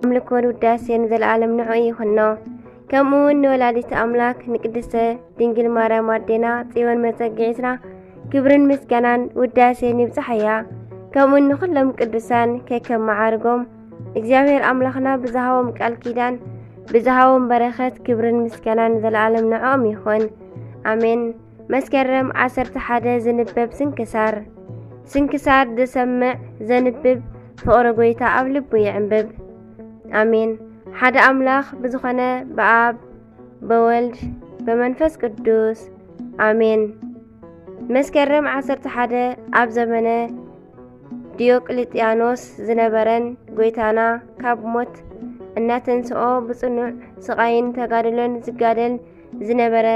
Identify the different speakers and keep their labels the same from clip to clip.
Speaker 1: أملكون وداسين ذا العالم نعوي خنو كمون ولادة أملاك نقدسة دينجل مارا مادينا تيوان مساقعتنا كبرن مسكنان وداسين يبزحيا كمون نخلهم قدسان كيكم معارقهم እግዚአብሔር አምላኽና ብዛሃቦም ቃል ኪዳን ብዛሃቦም በረኸት ክብርን ምስጋናን ዘለዓለም ንዖም ይኹን አሜን። መስከረም 11 ዝንበብ ስንክሳር ዝሰምዕ ዘንብብ ፍቕሪ ጎይታ ኣብ ልቡ ይዕንብብ። አሜን። ሓደ አምላኽ ብዝኾነ በአብ በወልድ በመንፈስ ቅዱስ አሜን። መስከረም 11 ኣብ ዘመነ ዲዮቅልጥያኖስ ዝነበረን ጎይታና ካብ ሞት እናተንስኦ ብጽኑዕ ስቃይን ተጋድሎን ዝጋደል ዝነበረ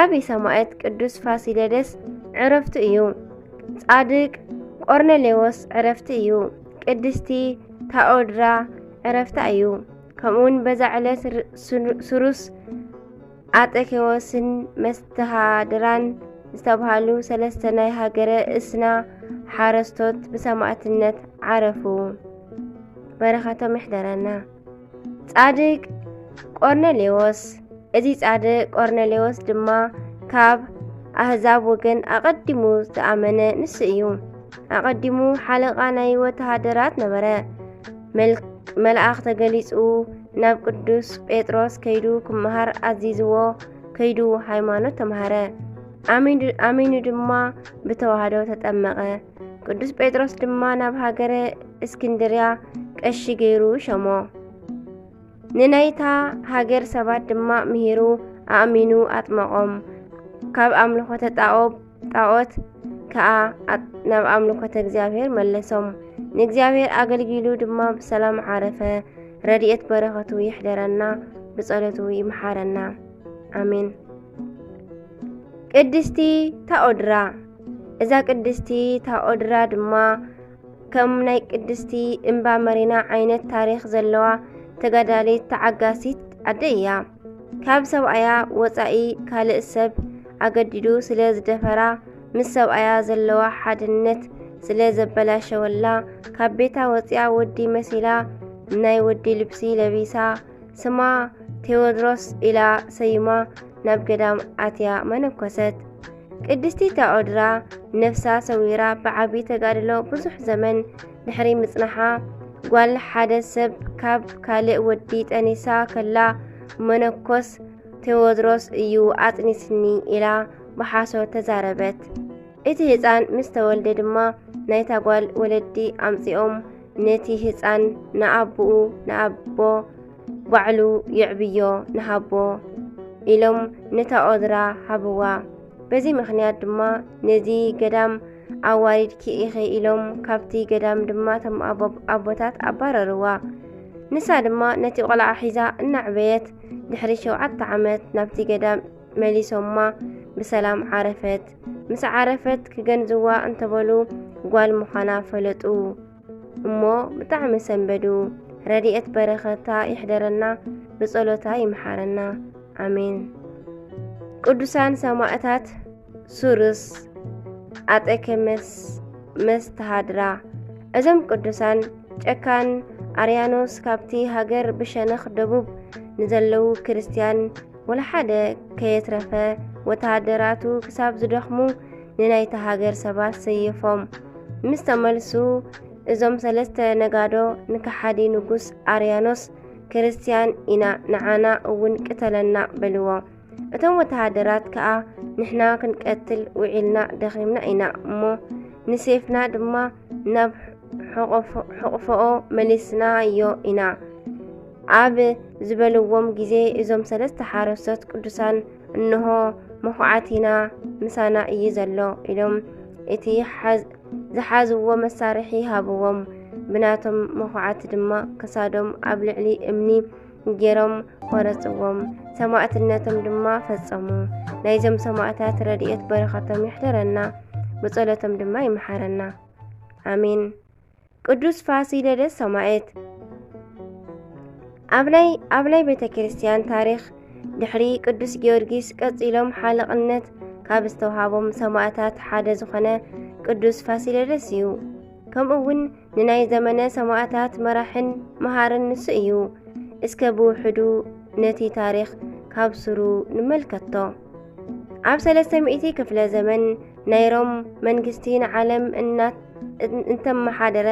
Speaker 1: ዓብይ ሰማዕት ቅዱስ ፋሲለደስ ዕረፍቱ እዩ። ጻድቅ ቆርኔሌዎስ ዕረፍቱ እዩ። ቅድስቲ ታኦድራ ዕረፍታ እዩ። ከምኡውን በዛ ዕለት ሱሩስ አጤኬዎስን መስተሃድራን ዝተባሃሉ ሰለስተ ናይ ሃገረ እስና ሓረስቶት ብሰማዕትነት ዓረፉ። በረኻቶም ይሕደረና። ጻድቅ ቆርኔሌዎስ እዚ ጻድቅ ቆርኔሌዎስ ድማ ካብ ኣህዛብ ወገን ኣቐዲሙ ዝኣመነ ንሱ እዩ። ኣቐዲሙ ሓለቓ ናይ ወተሃደራት ነበረ። መልኣኽ ተገሊጹ ናብ ቅዱስ ጴጥሮስ ከይዱ ክመሃር ኣዚዝዎ ከይዱ ሃይማኖት ተምሃረ። ኣሚኑ ድማ ብተዋህዶ ተጠመቐ። ቅዱስ ጴጥሮስ ድማ ናብ ሃገረ እስክንድርያ ቀሺ ገይሩ ሸሞ። ንናይታ ሃገር ሰባት ድማ ምሂሩ ኣእሚኑ ኣጥመቖም። ካብ ኣምልኾተ ጣዖት ከዓ ናብ ኣምልኾተ እግዚአብሔር መለሶም። ንእግዚአብሔር ኣገልጊሉ ድማ ብሰላም ዓረፈ። ረድኤት በረኸቱ ይሕደረና፣ ብጸሎቱ ይምሓረና። አሜን። ቅድስቲ ታኦድራ እዛ ቅድስቲ ታኦድራ ድማ ከም ናይ ቅድስቲ እምባ መሪና ዓይነት ታሪኽ ዘለዋ ተጋዳሊት ተዓጋሲት ኣደ እያ። ካብ ሰብኣያ ወፃኢ ካልእ ሰብ ኣገዲዱ ስለ ዝደፈራ ምስ ሰብኣያ ዘለዋ ሓድነት ስለ ዘበላሸወላ ካብ ቤታ ወፂያ ወዲ መሲላ ናይ ወዲ ልብሲ ለቢሳ ስማ ቴዎድሮስ ኢላ ሰይማ ናብ ገዳም ኣትያ መነኮሰት። ቅድስቲ ታኦድራ ነፍሳ ሰዊራ ብዓቢ ተጋድሎ ብዙሕ ዘመን ድሕሪ ምጽናሓ ጓል ሓደ ሰብ ካብ ካልእ ወዲ ጠኒሳ ከላ መነኮስ ቴዎድሮስ እዩ ኣጽኒስኒ ኢላ ብሓሶት ተዛረበት። እቲ ህፃን ምስ ተወልደ ድማ ናይታ ጓል ወለዲ ኣምፂኦም ነቲ ህፃን ንኣቦ ባዕሉ ይዕብዮ ንሃቦ ኢሎም ንታኦድራ ሃብዋ። በዚ ምኽንያት ድማ ነዚ ገዳም ኣዋሪድኪ ኢኺ ኢሎም ካብቲ ገዳም ድማ እቶም ኣቦታት ኣባረርዋ። ንሳ ድማ ነቲ ቆልዓ ሒዛ እናዕበየት ድሕሪ 7 ዓመት ናብቲ ገዳም መሊሶማ ብሰላም ዓረፈት። ምስ ዓረፈት ክገንዝዋ እንተበሉ ጓል ምዃና ፈለጡ እሞ ብጣዕሚ ሰንበዱ። ረድኤት በረኸታ ይሕደረና፣ ብጸሎታ ይምሓረና። አሜን። ቅዱሳን ሰማዕታት ሱሩስ አጤኬዎስ መስተሃድራ እዞም ቅዱሳን ጨካን አርያኖስ ካብቲ ሃገር ብሸነኽ ደቡብ ንዘለዉ ክርስቲያን ወለሓደ ከየትረፈ ወተሃደራቱ ክሳብ ዝደኽሙ ንናይታ ሃገር ሰባት ሰይፎም ምስ ተመልሱ እዞም ሰለስተ ነጋዶ ንከሓዲ ንጉስ አርያኖስ ክርስቲያን ኢና ንዓና እውን ቅተለና በልዎ። እቶም ወተሃደራት ከዓ ንሕና ክንቀትል ውዒልና ደኺምና ኢና እሞ ንሴፍና ድማ ናብ ሕቑፎኦ መሊስናዮ ኢና ኣብ ዝበልዎም ጊዜ እዞም ሰለስተ ሓረስቶት ቅዱሳን እንሆ መኹዓቲና ምሳና እዩ ዘሎ ኢሎም እቲ ዝሓዝዎ መሳርሒ ሃብዎም። ብናቶም መኹዓቲ ድማ ክሳዶም ኣብ ልዕሊ እምኒ ገይሮም ቆረጽዎም። ሰማዕትነቶም ድማ ፈጸሙ። ናይዞም ሰማዕታት ረድኤት በረኸቶም ይሕደረና፣ ብጸሎቶም ድማ ይምሓረና። አሜን። ቅዱስ ፋሲለደስ ሰማዕት ኣብ ናይ ቤተ ክርስቲያን ታሪኽ ድሕሪ ቅዱስ ጊዮርጊስ ቀጺሎም ሓለቕነት ካብ ዝተውሃቦም ሰማዕታት ሓደ ዝኾነ ቅዱስ ፋሲለደስ እዩ። ከምኡውን ንናይ ዘመነ ሰማዕታት መራሕን መሃርን ንሱ እዩ። እስከ ብውሕዱ ነቲ ታሪኽ ካብ ስሩ ንመልከቶ። ኣብ 300 ክፍለ ዘመን ናይ ሮም መንግስቲ ንዓለም እንተመሓደረ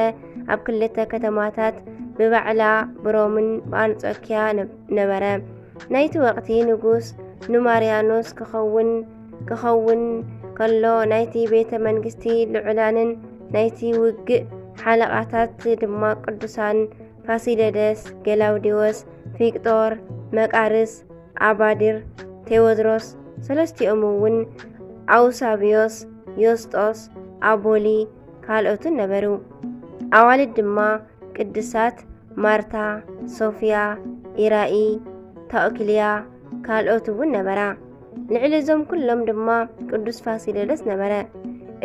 Speaker 1: ኣብ ክልተ ከተማታት ብባዕላ ብሮምን በአንጾኪያ ነበረ። ናይቲ ወቕቲ ንጉስ ኑማርያኖስ ክኸውን ከሎ ናይቲ ቤተ መንግስቲ ልዑላንን ናይቲ ውግእ ሓለቓታት ድማ ቅዱሳን ፋሲለደስ፣ ገላውዲዮስ፣ ቪክቶር፣ መቃርስ፣ አባዲር፣ ቴዎድሮስ፣ ሰለስቲኦም እውን አውሳቢዮስ፣ ዮስጦስ፣ አቦሊ ካልኦትን ነበሩ። ኣዋልድ ድማ ቅድሳት ማርታ፣ ሶፊያ፣ ኢራኢ፣ ታኦኪልያ ካልኦት እውን ነበራ። ልዕሊ እዞም ኩሎም ድማ ቅዱስ ፋሲለደስ ነበረ።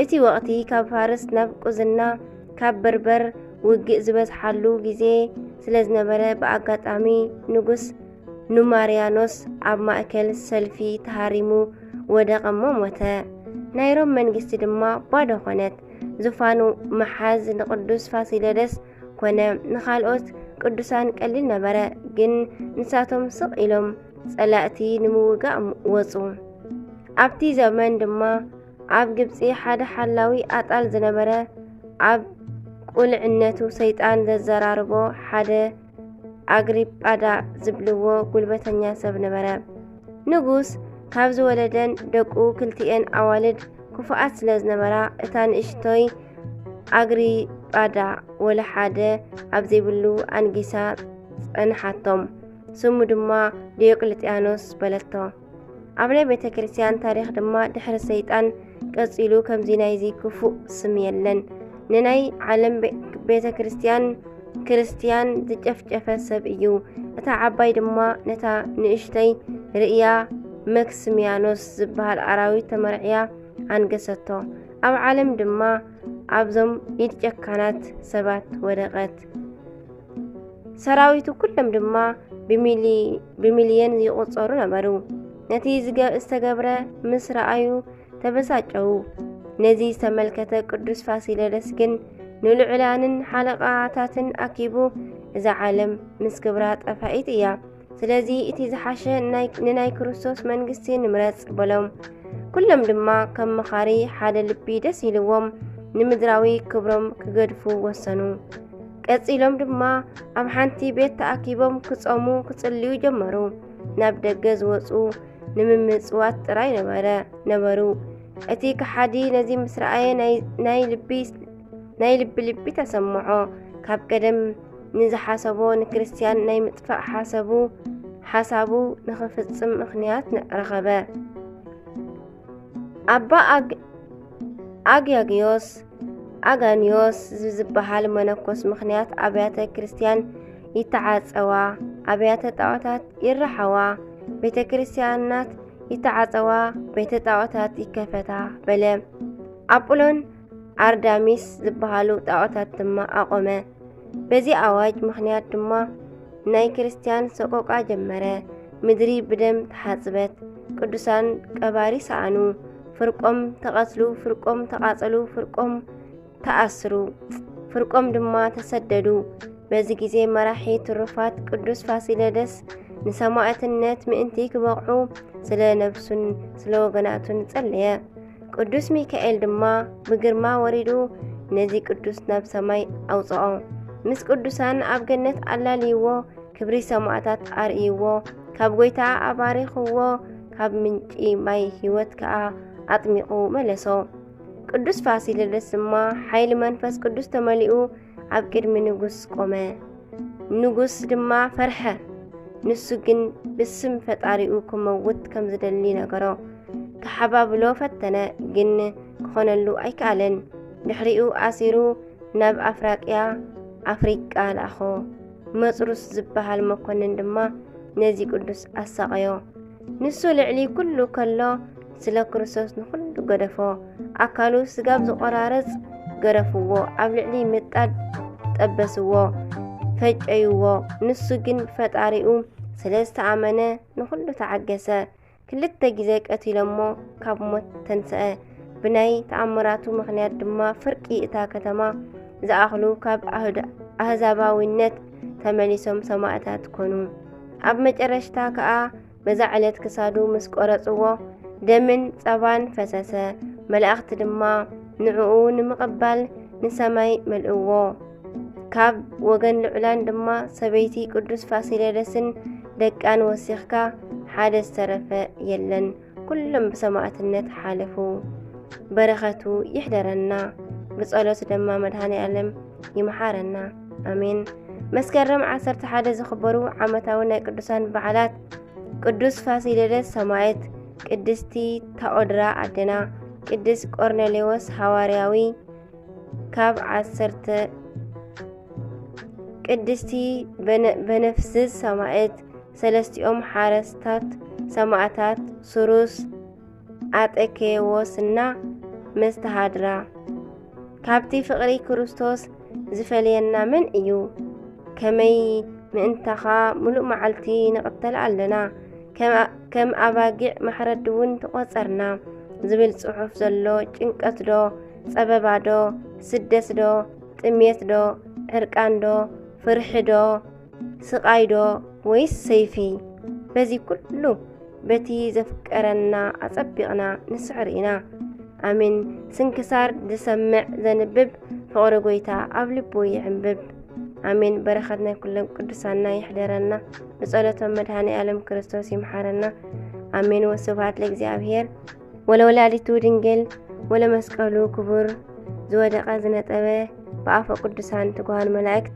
Speaker 1: እቲ ወቕቲ ካብ ፋርስ ናብ ቁዝና ካብ በርበር ውግእ ዝበዝሓሉ ጊዜ ስለ ዝነበረ ብኣጋጣሚ ንጉስ ኑማርያኖስ ኣብ ማእከል ሰልፊ ተሃሪሙ ወደቐሞ ሞተ። ናይ ሮም መንግስቲ ድማ ባዶ ኾነት። ዙፋኑ መሓዝ ንቅዱስ ፋሲለደስ ኮነ። ንኻልኦት ቅዱሳን ቀሊል ነበረ፣ ግን ንሳቶም ስቕ ኢሎም ጸላእቲ ንምውጋእ ወፁ። ኣብቲ ዘመን ድማ ኣብ ግብፂ ሓደ ሓላዊ ኣጣል ዝነበረ ኣብ ቁልዕነቱ ሰይጣን ዘዘራርቦ ሓደ ኣግሪጳዳ ዝብልዎ ጉልበተኛ ሰብ ነበረ። ንጉስ ካብ ዝወለደን ደቁ ክልቲአን ኣዋልድ ክፉኣት ስለ ዝነበራ እታ ንእሽቶይ ኣግሪጳዳ ወለሓደ ኣብ ዘይብሉ ኣንጊሳ ጸንሓቶም። ስሙ ድማ ዲዮቅልጥያኖስ በለቶ። ኣብ ናይ ቤተ ክርስቲያን ታሪኽ ድማ ድሕሪ ሰይጣን ቀጺሉ ከምዚ ናይዚ ክፉእ ስም የለን። ንናይ ዓለም ቤተ ክርስቲያን ዝጨፍጨፈ ሰብ እዩ። እታ ዓባይ ድማ ነታ ንእሽተይ ርእያ መክስሚያኖስ ዝበሃል ኣራዊት ተመርዕያ ኣንገሰቶ። ኣብ ዓለም ድማ ኣብዞም ኢድ ጨካናት ሰባት ወደቐት። ሰራዊቱ ኩሎም ድማ ብሚልየን ይቁጸሩ ነበሩ። ነቲ ዝተገብረ ምስ ረኣዩ ተበሳጨው። ነዚ ዝተመልከተ ቅዱስ ፋሲለደስ ግን ንልዑላንን ሓለቓታትን ኣኪቡ እዛ ዓለም ምስ ክብራ ጠፋኢት እያ፣ ስለዚ እቲ ዝሓሸ ንናይ ክርስቶስ መንግስቲ ንምረጽ በሎም። ኩሎም ድማ ከም መኻሪ ሓደ ልቢ ደስ ኢልዎም ንምድራዊ ክብሮም ክገድፉ ወሰኑ። ቀጺሎም ድማ ኣብ ሓንቲ ቤት ተኣኪቦም ክጾሙ ክጽልዩ ጀመሩ። ናብ ደገ ዝወፁ ንምምጽዋት ጥራይ ነበሩ። እቲ ከሓዲ ነዚ ምስ ረኣየ ናይ ልቢ ተሰምዖ። ካብ ቀደም ንዝሓሰቦ ንክርስቲያን ናይ ምጥፋእ ሓሳቡ ንኽፍጽም ምኽንያት ረኸበ። ኣባ አጋኒዮስ ዝበሃል መነኮስ ምኽንያት ኣብያተ ክርስቲያን ይተዓጸዋ፣ ኣብያተ ጣዖታት ይረሓዋ፣ ቤተ ክርስቲያናት ይተዓጸዋ፣ ቤተ ጣዖታት ይከፈታ በለ። ኣጵሎን ኣርዳሚስ ዝበሃሉ ጣዖታት ድማ ኣቆመ። በዚ ኣዋጅ ምኽንያት ድማ ናይ ክርስቲያን ሰቆቃ ጀመረ። ምድሪ ብደም ተሓጽበት፣ ቅዱሳን ቀባሪ ሰኣኑ፣ ፍርቆም ተቐትሉ፣ ፍርቆም ተቓጸሉ፣ ፍርቆም ተኣስሩ፣ ፍርቆም ድማ ተሰደዱ። በዚ ጊዜ መራሒ ትሩፋት ቅዱስ ፋሲለደስ ንሰማዕትነት ምእንቲ ክበቕዑ ስለ ነፍሱን ስለ ወገናቱን ጸለየ። ቅዱስ ሚካኤል ድማ ብግርማ ወሪዱ ነዚ ቅዱስ ናብ ሰማይ ኣውፅኦ። ምስ ቅዱሳን ኣብ ገነት ኣላልይዎ፣ ክብሪ ሰማዕታት ኣርእይዎ፣ ካብ ጎይታ ኣባሪኽዎ፣ ካብ ምንጪ ማይ ሕይወት ከዓ ኣጥሚቑ መለሶ። ቅዱስ ፋሲለደስ ድማ ሓይሊ መንፈስ ቅዱስ ተመሊኡ ኣብ ቅድሚ ንጉስ ቆመ። ንጉስ ድማ ፈርሐ። ንሱ ግን ብስም ፈጣሪኡ ክመውት ከም ዝደሊ ነገሮ። ክሓባብሎ ፈተነ፣ ግን ክኾነሉ ኣይከኣለን። ድሕሪኡ ኣሲሩ ናብ ኣፍሪቃ ለኣኾ። መጽሩስ ዝበሃል መኮንን ድማ ነዚ ቅዱስ ኣሰቐዮ። ንሱ ልዕሊ ኩሉ ከሎ ስለ ክርስቶስ ንኹሉ ገደፎ። ኣካሉ ስጋብ ዝቆራረጽ ገረፍዎ፣ ኣብ ልዕሊ ምጣድ ጠበስዎ፣ ፈጨይዎ። ንሱ ግን ፈጣሪኡ ስለ ዝተኣመነ ንኹሉ ተዓገሰ። 2 ጊዜ ቀቲሎሞ ካብ ሞት ተንስአ። ብናይ ተኣምራቱ ምኽንያት ድማ ፍርቂ እታ ከተማ ዝኣኽሉ ካብ ኣህዛባዊነት ተመሊሶም ሰማዕታት ኮኑ። ኣብ መጨረሽታ ከዓ በዛ ዕለት ክሳዱ ምስ ቆረጽዎ ደምን ጸባን ፈሰሰ። መላእኽቲ ድማ ንዕኡ ንምቕባል ንሰማይ መልእዎ። ካብ ወገን ልዑላን ድማ ሰበይቲ ቅዱስ ፋሲለደስን ደቃን ወሲኽካ ሓደ ዝተረፈ የለን። ኩሎም ብሰማዕትነት ሓለፉ። በረኸቱ ይሕደረና፣ ብጸሎት ድማ መድኃኔ ዓለም ይመሓረና። ኣሜን። መስከረም 11 ዝኽበሩ ዓመታዊ ናይ ቅዱሳን በዓላት ቅዱስ ፋሲለደስ ሰማዕት፣ ቅድስቲ ታኦድራ ኣዴና፣ ቅዱስ ቆርኔሌዎስ ሐዋርያዊ ካብ 10 ቅድስቲ በነፍስስ ሰማዕት፣ ሰለስቲኦም ሓረስታት ሰማዕታት ሱሩስ አጤኬዎስና መስተሃድራ። ካብቲ ፍቕሪ ክርስቶስ ዝፈልየና መን እዩ? ከመይ ምእንታኻ ሙሉእ መዓልቲ ንቕተል ኣለና፣ ከም ኣባጊዕ ማሕረድ እውን ተቖጸርና ዝብል ጽሑፍ ዘሎ ጭንቀት ዶ፣ ጸበባ ዶ፣ ስደት ዶ፣ ጥሜት ዶ፣ ዕርቃን ዶ፣ ፍርሒ ዶ፣ ስቓይ ዶ ወይስ ሰይፊ? በዚ ኩሉ በቲ ዘፍቀረና ኣጸቢቕና ንስዕር ኢና። ኣሜን። ስንክሳር ዝሰምዕ ዘንብብ ፍቕሪ ጎይታ ኣብ ልቡ ይዕንብብ። ኣሜን። በረኸት ናይ ኩሎም ቅዱሳና ይሕደረና፣ ብጸሎቶም መድኃኔ ዓለም ክርስቶስ ይምሓረና። ኣሜን። ወስብሐት ለእግዚአብሔር ወለወላዲቱ ድንግል ወለመስቀሉ ክቡር። ዝወደቐ ዝነጠበ ብኣፈ ቅዱሳን ትጉሃን መላእክት